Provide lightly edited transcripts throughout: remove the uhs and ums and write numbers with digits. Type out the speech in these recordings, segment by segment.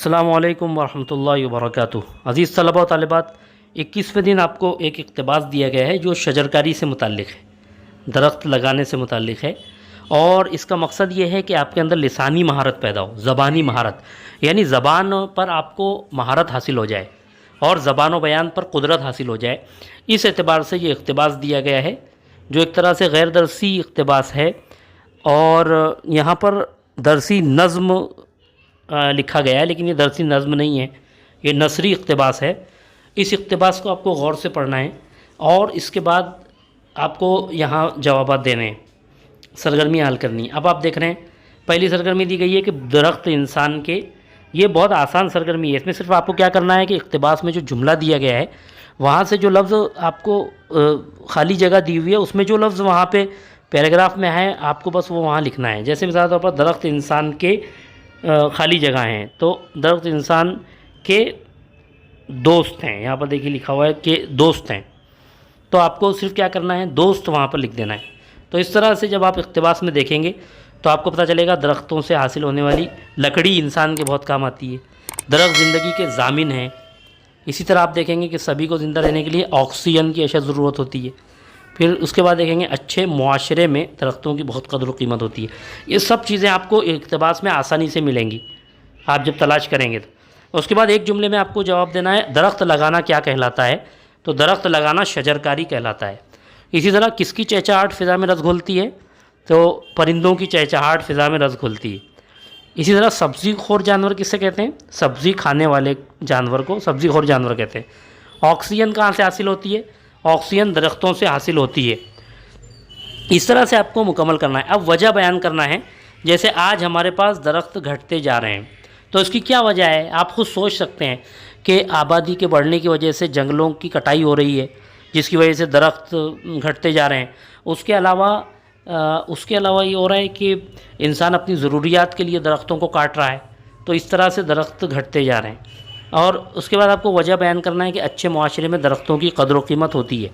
अस्सलामु अलैकुम वरहमतुल्लाहि वबरकातुहू। अज़ीज़ तलबा व तालिबात, 21वें दिन आपको एक इक़्तिबास दिया गया है जो शजरकारी से मुताल्लिक़ है, दरख्त लगाने से मुताल्लिक़ है। और इसका मकसद ये है कि आपके अंदर लिसानी महारत पैदा हो, ज़बानी महारत, यानी ज़बान पर आपको महारत हासिल हो जाए और ज़बान व बयान पर कुदरत हासिल हो जाए। इस एतबार से ये इक़्तिबास दिया गया है जो एक तरह से गैर दरसी इक़्तिबास है। और यहाँ पर दरसी नज़्म लिखा गया है, लेकिन ये दरसी नज़्म नहीं है, ये नसरी इक़्तिबास है। इस इक़्तिबास को आपको गौर से पढ़ना है और इसके बाद आपको यहाँ जवाबात देने हैं, सरगर्मी हल करनी है। अब आप देख रहे हैं पहली सरगर्मी दी गई है कि दरख्त इंसान के, ये बहुत आसान सरगर्मी है। इसमें सिर्फ आपको क्या करना है कि इक़्तिबास में जो जुमला दिया गया है वहाँ से जो लफ्ज़ आपको खाली जगह दी हुई है उसमें जो लफ्ज़ वहाँ पे पैराग्राफ में है आपको बस वो वहाँ लिखना है। जैसे मिसाल तौर पर दरख्त इंसान के खाली जगह हैं, तो दरख्त इंसान के दोस्त हैं, यहाँ पर देखिए लिखा हुआ है कि दोस्त हैं, तो आपको सिर्फ क्या करना है, दोस्त वहाँ पर लिख देना है। तो इस तरह से जब आप इक़्तिबास में देखेंगे तो आपको पता चलेगा दरख्तों से हासिल होने वाली लकड़ी इंसान के बहुत काम आती है, दरख्त ज़िंदगी के ज़ामिन हैं। इसी तरह आप देखेंगे कि सभी को ज़िंदा रहने के लिए ऑक्सीजन की अशद ज़रूरत होती है। फिर उसके बाद देखेंगे अच्छे मुआशरे में दरख्तों की बहुत कदर व कीमत होती है। ये सब चीज़ें आपको इक़्तिबास में आसानी से मिलेंगी आप जब तलाश करेंगे तो। उसके बाद एक जुमले में आपको जवाब देना है दरख्त लगाना क्या कहलाता है, तो दरख्त लगाना शजरकारी कहलाता है। इसी तरह किसकी चहचहाहट फ़िज़ा में रस घोलती है, तो परिंदों की चहचहाहट फ़िज़ा में रस घोलती है। इसी तरह सब्ज़ी खोर जानवर किससे कहते हैं, सब्ज़ी खाने वाले जानवर को सब्ज़ी खोर जानवर कहते हैं। ऑक्सीजन कहाँ से हासिल होती है, ऑक्सीजन दरख्तों से हासिल होती है। इस तरह से आपको मुकम्मल करना है। अब वजह बयान करना है, जैसे आज हमारे पास दरख्त घटते जा रहे हैं तो इसकी क्या वजह है। आप खुद सोच सकते हैं कि आबादी के बढ़ने की वजह से जंगलों की कटाई हो रही है जिसकी वजह से दरख्त घटते जा रहे हैं। उसके अलावा ये हो रहा है कि इंसान अपनी ज़रूरियात के लिए दरख्तों को काट रहा है, तो इस तरह से दरख्त घटते जा रहे हैं। और उसके बाद आपको वजह बयान करना है कि अच्छे मुआशरे में दरख्तों की कदर व कीमत होती है।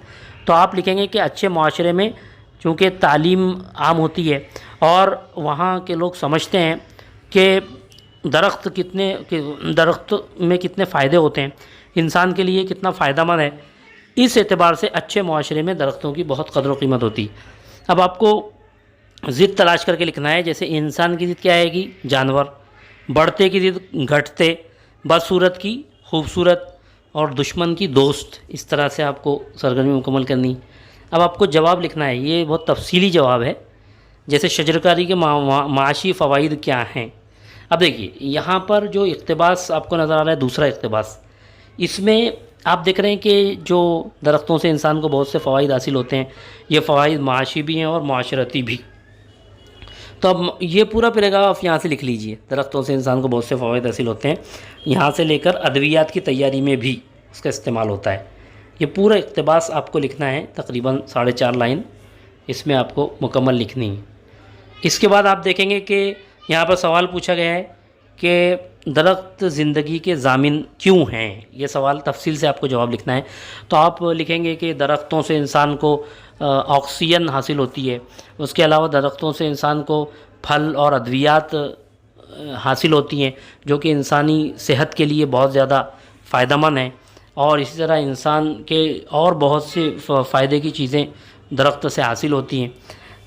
तो आप लिखेंगे कि अच्छे मुआशरे में चूँकि तालीम आम होती है और वहाँ के लोग समझते हैं कि दरख्त में कितने फ़ायदे होते हैं, इंसान के लिए कितना फ़ायदेमंद है, इस एतबार से अच्छे मुआशरे में दरख्तों की बहुत कदर व कीमत होती है। अब आपको ज़िद तलाश करके लिखना है, जैसे इंसान की ज़िद क्या आएगी, जानवर, बढ़ते की ज़िद घटते, बदसूरत की खूबसूरत और दुश्मन की दोस्त। इस तरह से आपको सरगर्मी मुकम्मल करनी है। अब आपको जवाब लिखना है, ये बहुत तफसीली जवाब है, जैसे शजरकारी के माशी फ़वाइद क्या हैं। अब देखिए यहाँ पर जो इक़्तिबास आपको नज़र आ रहा है, दूसरा इक़्तिबास, इसमें आप देख रहे हैं कि जो दरख्तों से इंसान को बहुत से फ़वाइद हासिल होते हैं, ये फ़वाइद माशी भी हैं और माशरती भी। तो अब ये पूरा पैराग्राफ यहाँ से लिख लीजिए, दरख्तों से इंसान को बहुत से फ़वाइद हासिल होते हैं, यहाँ से लेकर अद्वियात की तैयारी में भी इसका इस्तेमाल होता है। ये पूरा इक़्तिबास आपको लिखना है, तकरीबन 4.5 लाइन इसमें आपको मुकम्मल लिखनी है। इसके बाद आप देखेंगे कि यहाँ पर सवाल पूछा गया है कि दरख्त ज़िंदगी के ज़ामिन क्यों हैं। ये सवाल तफसील से आपको जवाब लिखना है। तो आप लिखेंगे कि दरख्तों से इंसान को ऑक्सीजन हासिल होती है, उसके अलावा दरख्तों से इंसान को फल और अद्वियात हासिल होती हैं जो कि इंसानी सेहत के लिए बहुत ज़्यादा फ़ायदेमंद हैं। और इसी तरह इंसान के और बहुत से फ़ायदे की चीज़ें दरख्त से हासिल होती हैं।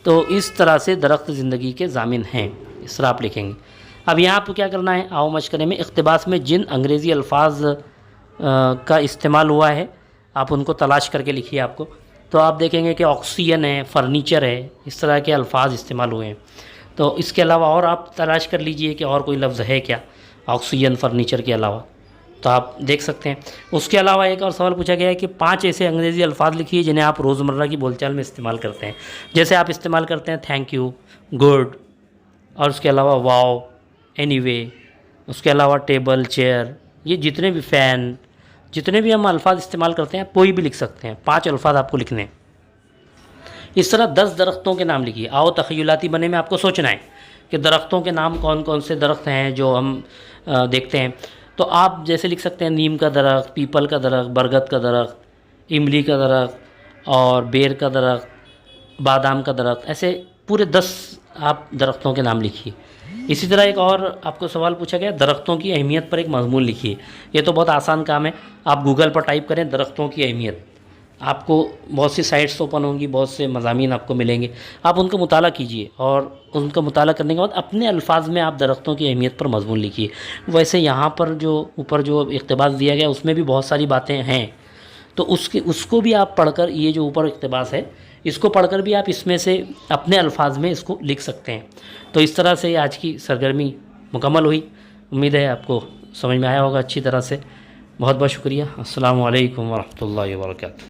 तो इस तरह से दरख्त ज़िंदगी के ज़ामिन हैं, इस तरह आप लिखेंगे। अब यहाँ आपको क्या करना है, आओ मशक़रे में इक़्तिबास में जिन अंग्रेज़ी अल्फाज का इस्तेमाल हुआ है आप उनको तलाश करके लिखिए आपको। तो आप देखेंगे कि ऑक्सीजन है, फ़र्नीचर है, इस तरह के अल्फाज इस्तेमाल हुए हैं। तो इसके अलावा और आप तलाश कर लीजिए कि और कोई लफ्ज़ है क्या ऑक्सीजन फ़र्नीचर के अलावा, तो आप देख सकते हैं। उसके अलावा एक और सवाल पूछा गया है कि 5 ऐसे अंग्रेज़ी अल्फाज लिखिए जिन्हें आप रोज़मर्रा की बोलचाल में इस्तेमाल करते हैं। जैसे आप इस्तेमाल करते हैं थैंक यू, गुड, और उसके अलावा वाओ, एनीवे, उसके अलावा टेबल, चेयर, ये जितने भी फ़ैन, जितने भी हम अल्फाज इस्तेमाल करते हैं कोई भी लिख सकते हैं। 5 अल्फाज आपको लिखने हैं। इस तरह 10 दरख्तों के नाम लिखिए। आओ तख़य्युलाती बने में आपको सोचना है कि दरख्तों के नाम कौन कौन से दरख्त हैं जो हम देखते हैं। तो आप जैसे लिख सकते हैं नीम का दरख्त, पीपल का दरख्त, बरगद का दरख्त, इमली का दरख्त और बेर का दरख्त, बादाम का दरख्त, ऐसे पूरे 10 आप दरख्तों के नाम लिखिए। اسی طرح ایک اور آپ کو سوال پوچھا گیا، درختوں کی اہمیت پر ایک مضمون لکھیے۔ یہ تو بہت آسان کام ہے، آپ گوگل پر ٹائپ کریں درختوں کی اہمیت، آپ کو بہت سی سائٹس اوپن ہوں گی، بہت سے مضامین آپ کو ملیں گے، آپ ان کا مطالعہ کیجئے اور ان کا مطالعہ کرنے کے بعد اپنے الفاظ میں آپ درختوں کی اہمیت پر مضمون لکھیے۔ ویسے یہاں پر جو اوپر جو اقتباس دیا گیا اس میں بھی بہت ساری باتیں ہیں، تو اس کو بھی آپ پڑھ کر، یہ جو اوپر اقتباس ہے اس کو پڑھ کر بھی آپ اس میں سے اپنے الفاظ میں اس کو لکھ سکتے ہیں۔ تو اس طرح سے آج کی سرگرمی مکمل ہوئی، امید ہے آپ کو سمجھ میں آیا ہوگا اچھی طرح سے۔ بہت بہت شکریہ، السلام علیکم ورحمۃ اللہ وبرکاتہ۔